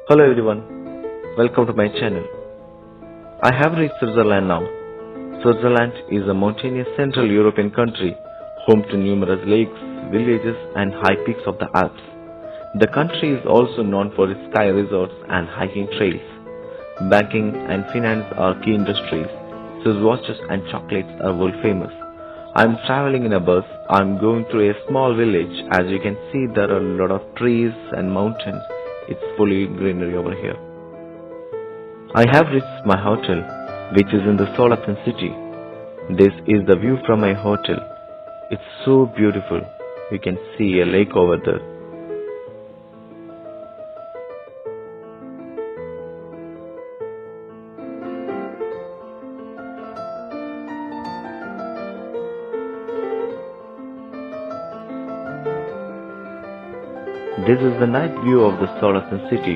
Hello everyone, welcome to my channel. I have reached Switzerland now. Switzerland is a mountainous Central European country, home to numerous lakes, villages and high peaks of the Alps. The country is also known for its ski resorts and hiking trails. Banking and finance are key industries. Swiss watches and chocolates are world famous. I am traveling in a bus. I am going through a small village. As you can see, there are a lot of trees and mountains. It's fully greenery over here. I have reached my hotel, which is in the Solothurn city. This is the view from my hotel. It's so beautiful. You can see a lake over there. This is the night view of the Solothurn city.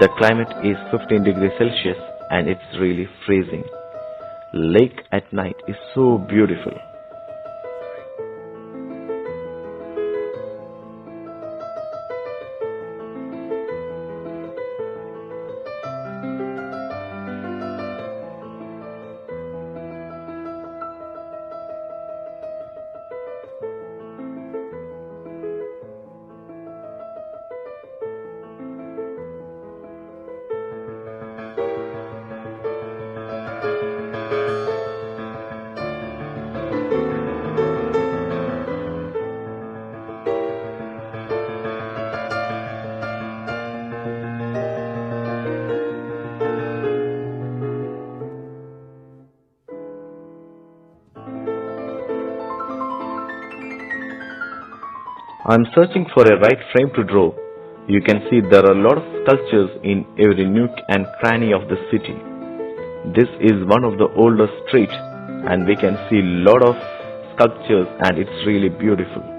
The climate is 15 degrees Celsius and it's really freezing. Lake at night is so beautiful. I am searching for a right frame to draw. You can see there are a lot of sculptures in every nook and cranny of the city. This is one of the oldest streets and we can see a lot of sculptures and it's really beautiful.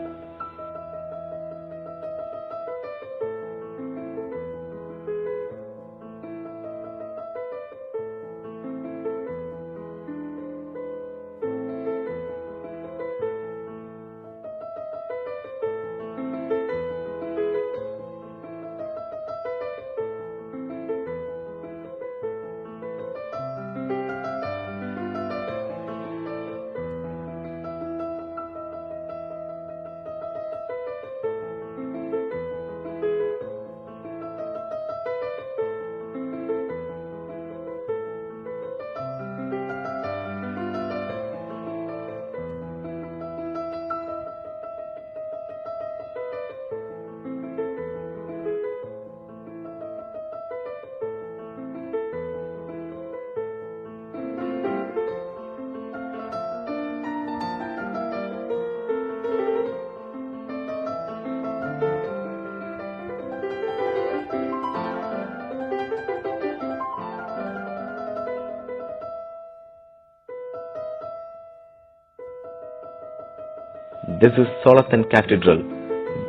This is Solothurn Cathedral.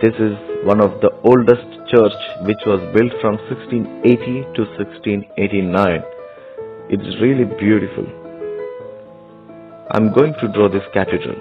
This is one of the oldest church which was built from 1680 to 1689. It's really beautiful. I'm going to draw this cathedral.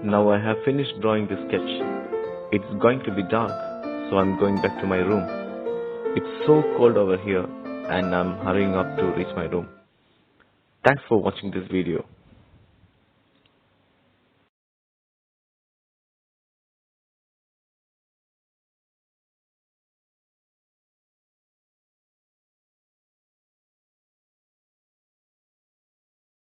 Now I have finished drawing the sketch. It's going to be dark, so I'm going back to my room. It's so cold over here and I'm hurrying up to reach my room. Thanks for watching this video.